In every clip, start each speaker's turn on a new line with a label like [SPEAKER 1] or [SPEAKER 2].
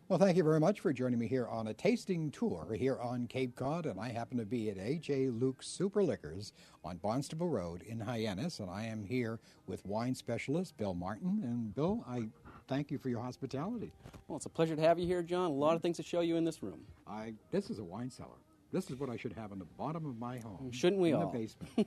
[SPEAKER 1] Well, thank you very much for joining me here on a tasting tour here on Cape Cod, and I happen to be at A.J. Luke's Super Liquors on Barnstable Road in Hyannis, and I am here with wine specialist Bill Martin. And Bill, I thank you for your hospitality.
[SPEAKER 2] Well, it's a pleasure to have you here, John. A lot of things to show you in this room.
[SPEAKER 1] This is a wine cellar. This is what I should have on the bottom of my home.
[SPEAKER 2] Shouldn't we
[SPEAKER 1] in
[SPEAKER 2] all?
[SPEAKER 1] In the basement.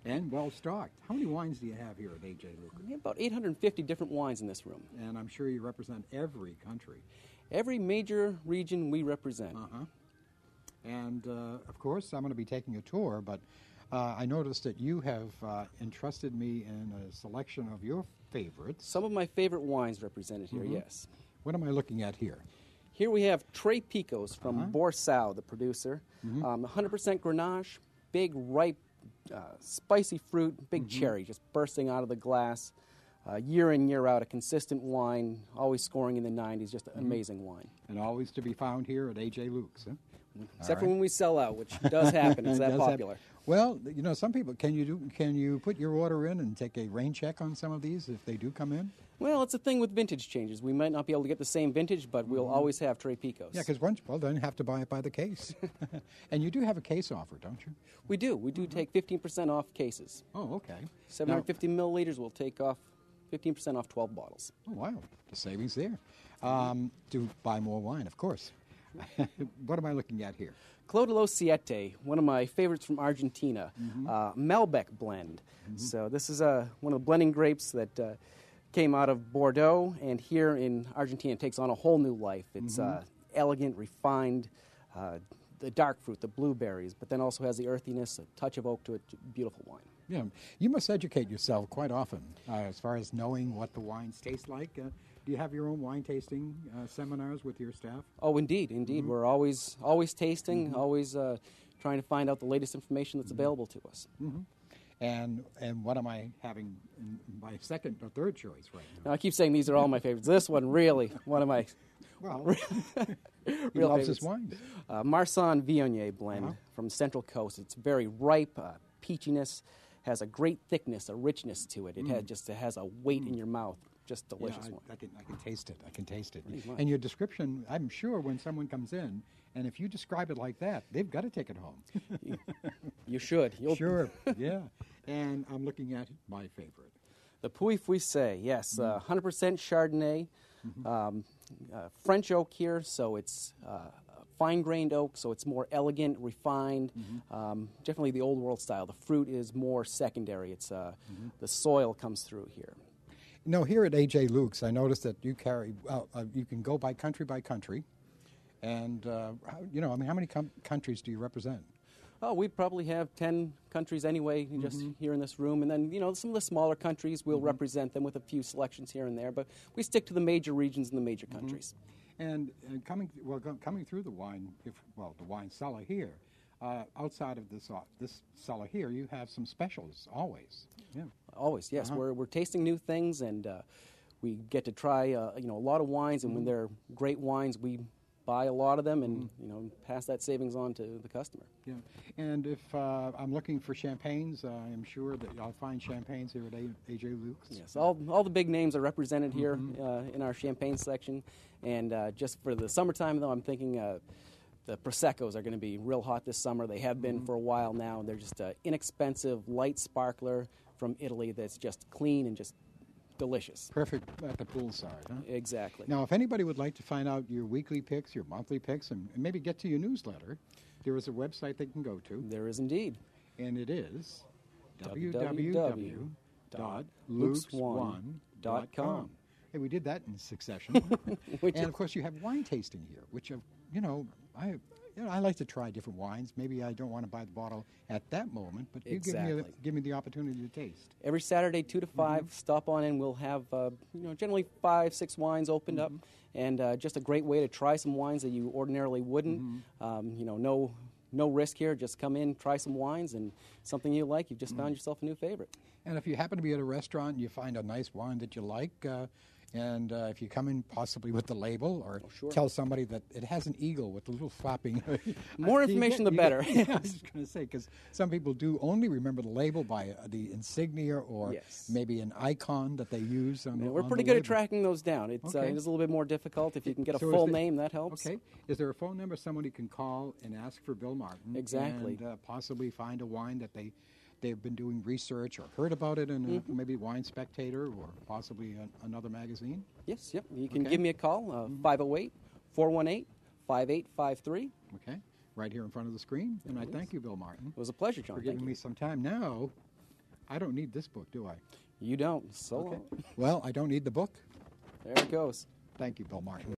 [SPEAKER 1] And well stocked. How many wines do you have here at A.J. Luke?
[SPEAKER 2] We have about 850 different wines in this room.
[SPEAKER 1] And I'm sure you represent every country.
[SPEAKER 2] Every major region we represent.
[SPEAKER 1] And, of course, I'm going to be taking a tour, but I noticed that you have entrusted me in a selection of your favorites.
[SPEAKER 2] Some of my favorite wines represented here, yes.
[SPEAKER 1] What am I looking at here?
[SPEAKER 2] Here we have Tres Picos from Borsao, the producer. 100% Grenache, big, ripe, spicy fruit, big cherry just bursting out of the glass. Year in, year out, a consistent wine, always scoring in the 90s, just an amazing wine.
[SPEAKER 1] And always to be found here at A.J. Luke's, huh?
[SPEAKER 2] Except for when we sell out, which does happen. It's that popular.
[SPEAKER 1] Well, you know, some people, can you put your order in and take a rain check on some of these if they do come in?
[SPEAKER 2] Well, it's a thing with vintage changes. We might not be able to get the same vintage, but we'll always have Tres Picos.
[SPEAKER 1] Yeah, because then you have to buy it by the case. And you do have a case offer, don't you?
[SPEAKER 2] We do. We do take 15% off cases.
[SPEAKER 1] Oh, okay.
[SPEAKER 2] 750 milliliters will take off 15% off 12 bottles.
[SPEAKER 1] Oh, wow. The savings there. To buy more wine, of course. What am I looking at here?
[SPEAKER 2] Clos de los Siete, one of my favorites from Argentina, Malbec blend. So this is one of the blending grapes that came out of Bordeaux, and here in Argentina it takes on a whole new life. It's elegant, refined, the dark fruit, the blueberries, but then also has the earthiness, a touch of oak to it. Beautiful wine.
[SPEAKER 1] Yeah, you must educate yourself quite often as far as knowing what the wines taste like. Do you have your own wine tasting seminars with your staff?
[SPEAKER 2] Oh, indeed. We're always tasting, always trying to find out the latest information that's available to us.
[SPEAKER 1] And what am I having in my second or third choice right now?
[SPEAKER 2] Now, I keep saying these are all my favorites. This one, really, one of my
[SPEAKER 1] real loves his wines.
[SPEAKER 2] Marsanne Viognier blend from Central Coast. It's very ripe, peachiness, has a great thickness, a richness to it. It has a weight in your mouth. Just delicious one.
[SPEAKER 1] I can taste it. I can taste it. And your description, I'm sure when someone comes in, and if you describe it like that, they've got to take it home.
[SPEAKER 2] You should.
[SPEAKER 1] Sure, yeah. And I'm looking at my favorite.
[SPEAKER 2] The Puy Fuissé, yes. 100% Chardonnay. French oak here, so it's fine-grained oak, so it's more elegant, refined. Definitely the old world style. The fruit is more secondary. It's the soil comes through here.
[SPEAKER 1] You know, here at A.J. Luke's, I noticed that you carry, you can go by country, and, how many countries do you represent?
[SPEAKER 2] Oh, we probably have 10 countries anyway, just here in this room. And then, some of the smaller countries, we'll represent them with a few selections here and there. But we stick to the major regions and the major countries.
[SPEAKER 1] And coming through the wine, the wine cellar here, outside of this cellar here, you have some specials always. Yeah.
[SPEAKER 2] Always, yes. We're tasting new things, and we get to try a lot of wines. And when they're great wines, we buy a lot of them and pass that savings on to the customer.
[SPEAKER 1] Yeah. And if I'm looking for champagnes, I'm sure that I'll find champagnes here at A.J. Luke's.
[SPEAKER 2] Yes, all the big names are represented here in our champagne section. And just for the summertime, though, I'm thinking the Proseccos are going to be real hot this summer. They have been for a while now, and they're just an inexpensive, light sparkler from Italy that's just clean and just delicious.
[SPEAKER 1] Perfect at the poolside, huh?
[SPEAKER 2] Exactly.
[SPEAKER 1] Now, if anybody would like to find out your weekly picks, your monthly picks, and maybe get to your newsletter, there is a website they can go to.
[SPEAKER 2] There is indeed.
[SPEAKER 1] And it is www.lukes1.com. Hey, we did that in succession. And, of course, you have wine tasting here, which, I like to try different wines. Maybe I don't want to buy the bottle at that moment, but you give me the opportunity to taste.
[SPEAKER 2] Every Saturday, 2 to 5, stop on in. We'll have, generally 5, 6 wines opened up, and just a great way to try some wines that you ordinarily wouldn't. No risk here. Just come in, try some wines, and something you like, you've just found yourself a new favorite.
[SPEAKER 1] And if you happen to be at a restaurant and you find a nice wine that you like, And if you come in possibly with the label or
[SPEAKER 2] sure.
[SPEAKER 1] tell somebody that it has an eagle with the little flapping.
[SPEAKER 2] More information, the better.
[SPEAKER 1] I was just going to say, because some people do only remember the label by the insignia or maybe an icon that they use on the
[SPEAKER 2] We're pretty good at tracking those down. It's a little bit more difficult. If you can get a full name, that helps.
[SPEAKER 1] Okay. Is there a phone number somebody can call and ask for Bill Martin?
[SPEAKER 2] Exactly.
[SPEAKER 1] And possibly find a wine that they've been doing research or heard about it in maybe Wine Spectator or possibly another magazine?
[SPEAKER 2] Yes, yep. You can give me a call, 508-418-5853.
[SPEAKER 1] Okay, right here in front of the screen. And I thank you, Bill Martin.
[SPEAKER 2] It was a pleasure, John.
[SPEAKER 1] For giving me some time. Now, I don't need this book, do I?
[SPEAKER 2] You don't. So long.
[SPEAKER 1] Well, I don't need the book.
[SPEAKER 2] There it goes.
[SPEAKER 1] Thank you, Bill Martin.